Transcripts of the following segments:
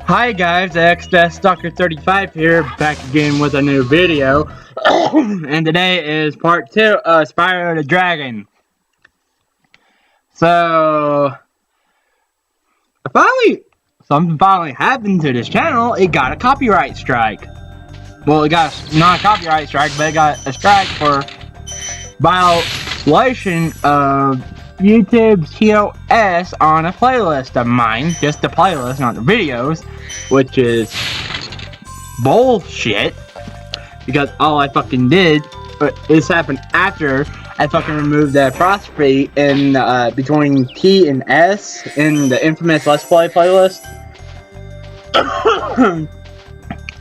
Hi guys, Stalker35 here, back again with a new video. And today is part 2 of Spyro the Dragon. So, something finally happened to this channel. It got a copyright strike. Well, it got not a copyright strike, but it got a strike for violation of YouTube's TOS on a playlist of mine. Just the playlist, not the videos, which is bullshit. Because all I fucking did, but this happened after I fucking removed the apostrophe in between T and S in the infamous Let's Play playlist.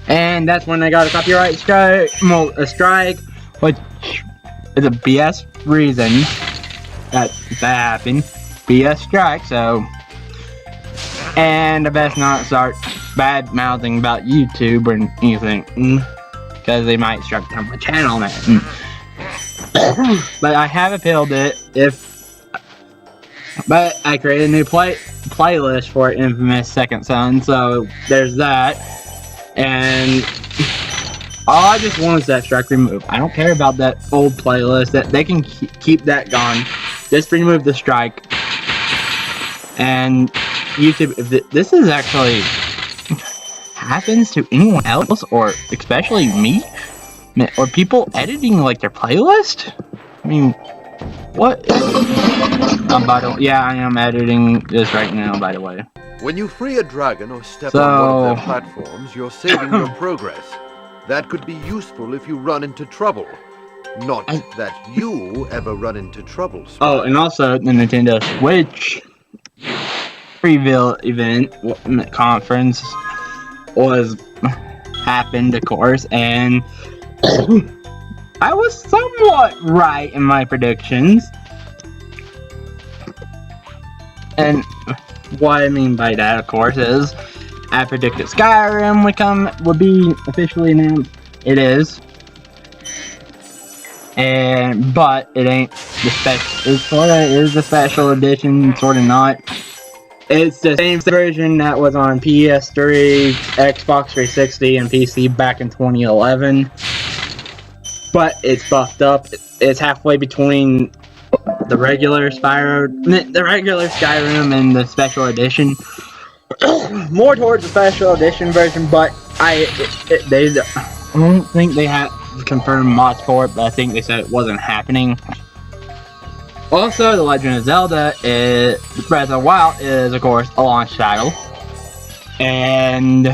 And that's when I got a copyright strike, which is a BS reason that happened. BS strike, so. And I best not start bad mouthing about YouTube or anything, because they might strike down my channel now. But I have appealed it. But I created a new playlist for Infamous Second Son, so there's that. And all I just want is that strike removed. I don't care about that old playlist. That they can keep that gone. Just remove the strike. And YouTube, if this is actually happens to anyone else, or especially me, or people editing like their playlist, I mean, what? Yeah, I am editing this right now, by the way. When you free a dragon or step on one of their platforms, you're saving your progress. That could be useful if you run into trouble. Not that you ever run into trouble, Spyro. Oh, and also the Nintendo Switch reveal event conference happened, of course, and I was somewhat right in my predictions. And what I mean by that, of course, is I predicted Skyrim would be officially announced. It is. But it ain't the special. It sorta is the special edition, sorta not. It's the same version that was on PS3, Xbox 360, and PC back in 2011. But it's buffed up. It's halfway between the regular Skyrim and the special edition. More towards the special edition version, but I don't think they have confirmed mods for it, but I think they said it wasn't happening. Also, The Legend of Zelda Breath of the Wild is, of course, a launch title. And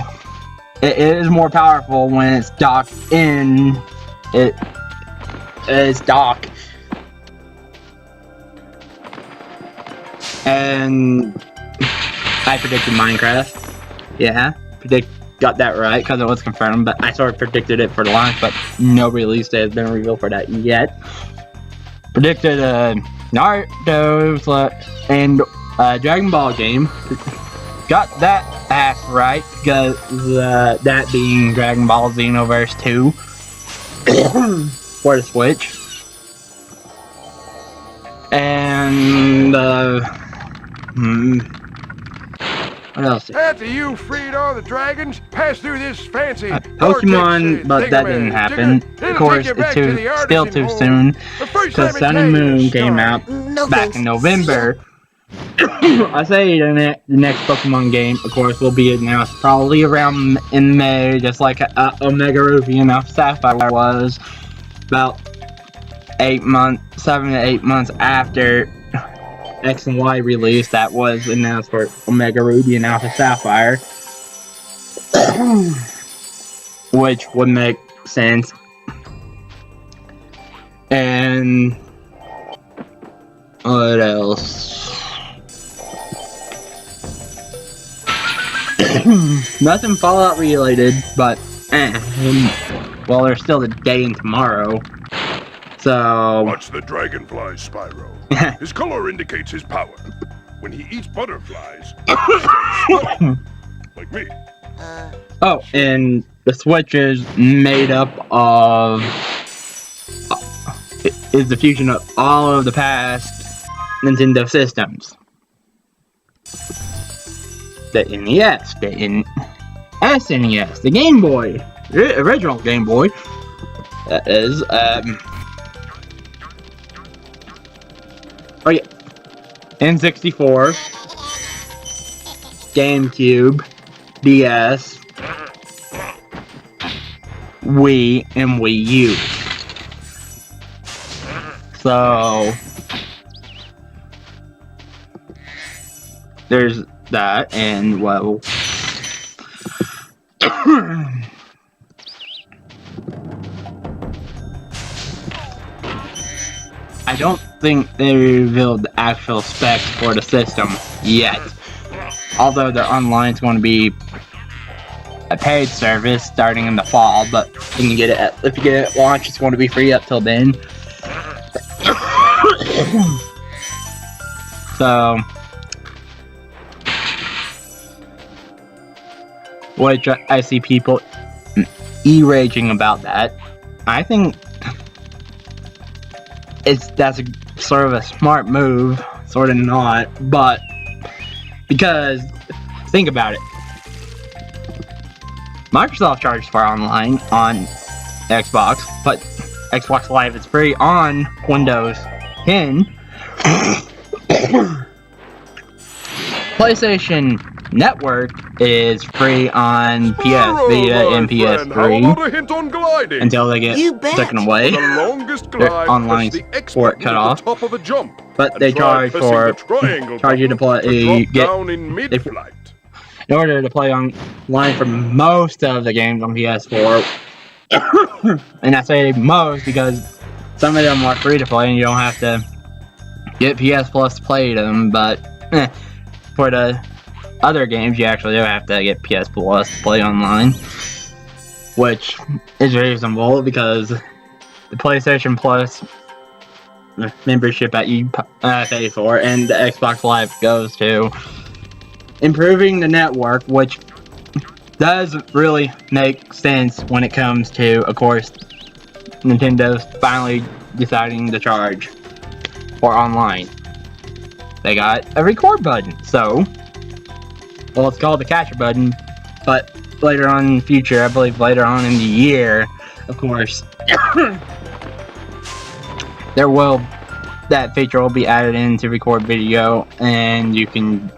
it is more powerful when it's docked in. It is docked. And I predicted Minecraft. Yeah, got that right because it was confirmed, but I sort of predicted it for the launch, but no release date has been revealed for that yet. Predicted Naruto and Dragon Ball game. Got that half right because that being Dragon Ball Xenoverse 2 for the Switch. And what else? After you freed all the dragons, pass through this fancy Pokemon, but that didn't happen. Of course, it's still too soon, because Sun and Moon came out back in November. I say the next Pokemon game, of course, will be announced probably around in May, just like Omega Ruby and Alpha Sapphire was, about 7 to 8 months after X and Y release. That was announced for Omega Ruby and Alpha Sapphire, which would make sense. And what else? Nothing Fallout related, but well, there's still the day and tomorrow. So watch the dragonfly, Spyro. His color indicates his power. When he eats butterflies, like me. Oh, and the Switch is made up of is the fusion of all of the past Nintendo systems. The NES, the SNES, the Game Boy, original Game Boy. That is, oh yeah, N64, GameCube, DS, Wii, and Wii U. So there's that, and well, I don't think they revealed the actual specs for the system yet. Although their online is going to be a paid service starting in the fall, but when you get it if you get it at launch, it's going to be free up till then. So, which I see people raging about that. I think that's a sort of a smart move, sort of not, but because think about it. Microsoft charges for online on Xbox, but Xbox Live is free on Windows 10. PlayStation Network is free on PS Vita and PS3 until they get taken away. Their online port cut off, but they charge you to play. In order to play online for most of the games on PS4, and I say most because some of them are free to play and you don't have to get PS Plus to play them, but for the other games you actually do have to get PS Plus to play online, which is reasonable because the PlayStation Plus membership that you pay for and the Xbox Live goes to improving the network, which does really make sense when it comes to, of course, Nintendo's finally deciding to charge for online. They got a record button, so, well, it's called the catcher button, but later on in the future, I believe later on in the year, of course, that feature will be added in to record video, and you can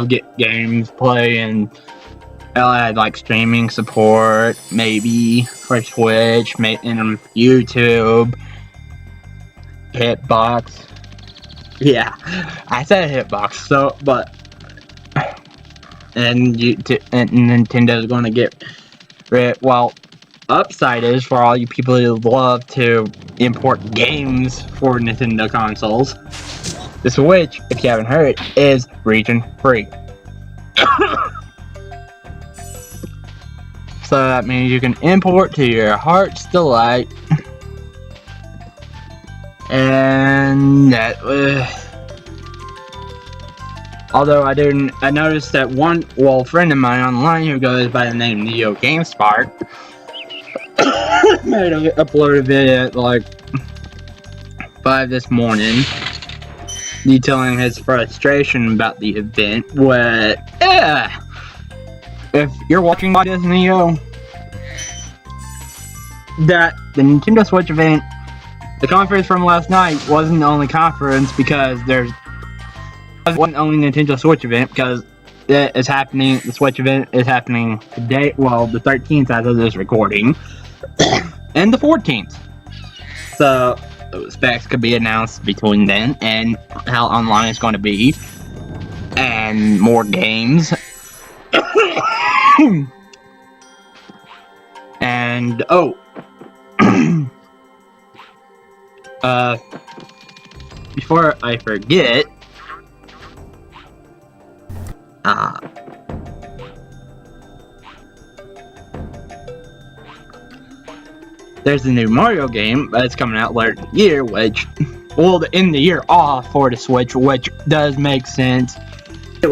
get games play, and they'll add like streaming support, maybe for Switch, and YouTube, Hitbox. Yeah, I said Hitbox. So, but and Nintendo's going to get rid. Well, upside is for all you people who love to import games for Nintendo consoles. The Switch, if you haven't heard, is region free. So that means you can import to your heart's delight. And that although I noticed that one friend of mine online who goes by the name Neo GameSpark uploaded a video at like 5 this morning detailing his frustration about the event. Where, if you're watching this, Neo, that the Nintendo Switch event, the conference from last night wasn't the only conference because wasn't only Nintendo Switch event because it is happening. The Switch event is happening today. Well, the 13th as of this recording, and the 14th. So specs could be announced between then and how online it's going to be, and more games. And before I forget, there's a new Mario game that's coming out later in the year, which will end the year off for the Switch, which does make sense. It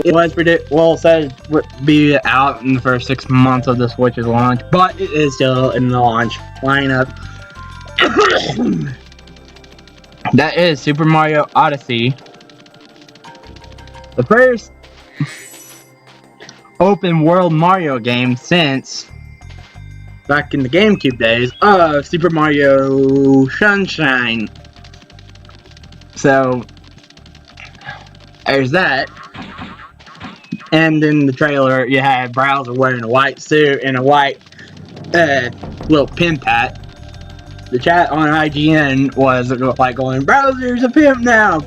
was said it would be out in the first 6 months of the Switch's launch, but it is still in the launch lineup. That is Super Mario Odyssey. The first, open world Mario game since back in the GameCube days of Super Mario Sunshine. So there's that. And in the trailer, you have Bowser wearing a white suit and a white little pimp hat. The chat on IGN was like going, Bowser's a pimp now!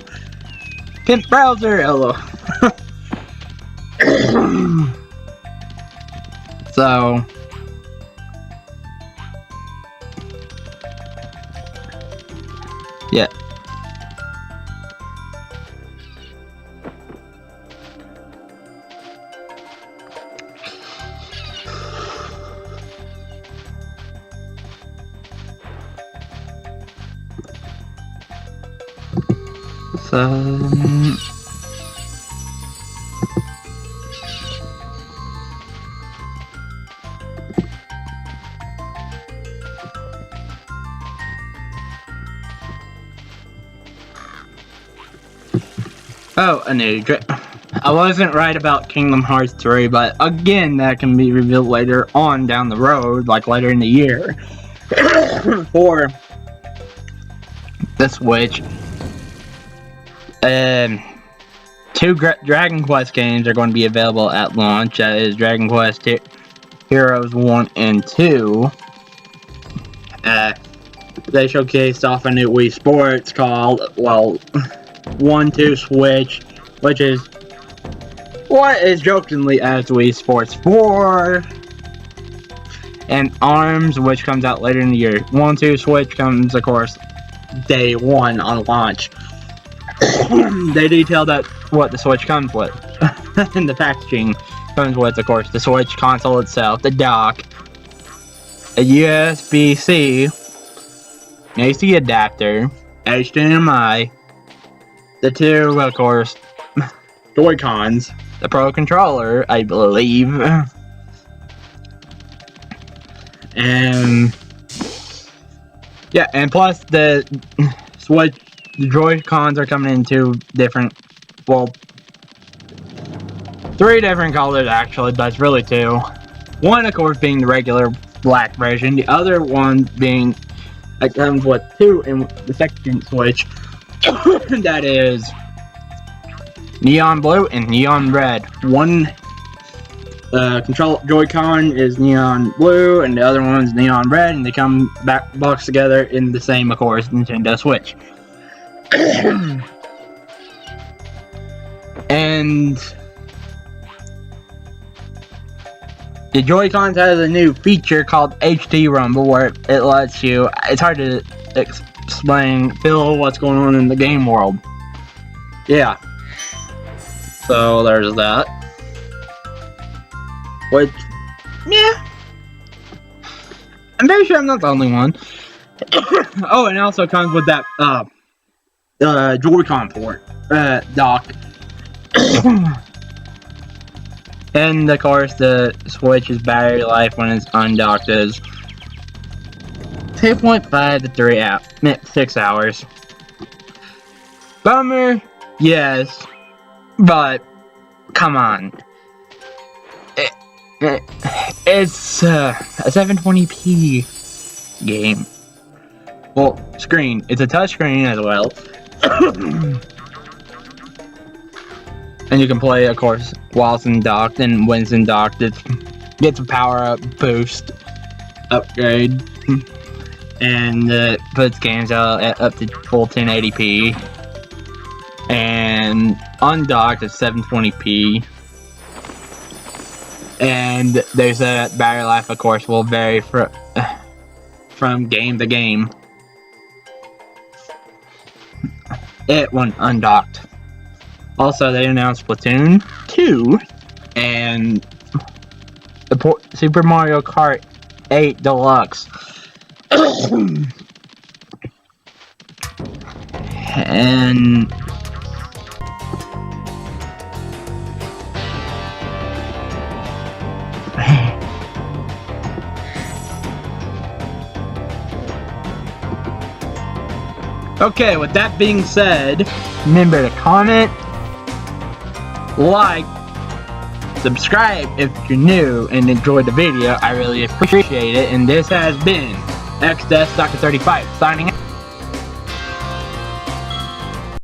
Pimp Bowser! Hello. So, yeah. Oh, a new I wasn't right about Kingdom Hearts 3, but again, that can be revealed later on down the road, like later in the year. For the Switch. 2 Dragon Quest games are going to be available at launch. That is Dragon Quest Heroes 1 and 2. They showcased off a new Wii Sports called, well, 1-2 Switch, which is what is jokingly as Wii Sports 4. And ARMS, which comes out later in the year. 1-2 Switch comes, of course, day 1 on launch. They detailed out what the Switch comes with. And the packaging comes with, of course, the Switch console itself, the dock, a USB-C, AC adapter, HDMI, the 2, of course, Joy-Cons, the Pro Controller, I believe, and yeah, and plus the Switch, the Joy-Cons are coming in 2 different, well, 3 different colors actually, but it's really 2. One, of course, being the regular black version, the other one being, it comes with 2 in the second Switch. That is neon blue and neon red. One control Joy-Con is neon blue and the other one's neon red, and they come back boxed together in the same, of course, Nintendo Switch. And the Joy-Cons has a new feature called HD Rumble, where it lets you, it's hard to feel what's going on in the game world. Yeah. So there's that. Which, yeah. I'm very sure I'm not the only one. Oh, and it also comes with that Joy-Con port dock. And of course the Switch's battery life when it's undocked is 2.5 to 6 hours. Bummer, yes, but come on. It's a 720p game. Well, screen. It's a touch screen as well. And you can play, of course, while it's docked, and when it's docked, it gets a power-up boost upgrade. And puts games out at up to full 1080p. And undocked at 720p. And they say that battery life, of course, will vary from game to game. It went undocked. Also, they announced Splatoon 2 and the Super Mario Kart 8 Deluxe. And okay, with that being said, remember to comment, like, subscribe if you're new and enjoyed the video. I really appreciate it. And this has been XDeath Dr. 35 signing out.